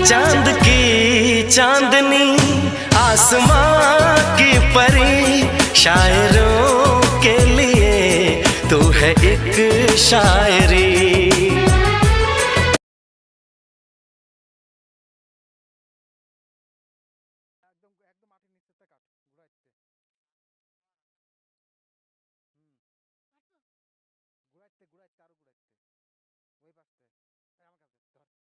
चांद की चांदनी आसमां की परी, शायरों के लिए तू है एक शायरी। একদম একদম মাটির নিচ থেকে কাট ঘুরাইতে ঘুরাইতে ঘুরাইতে আরো ঘুরাইতে ওই পাশে আমার কাছে ধর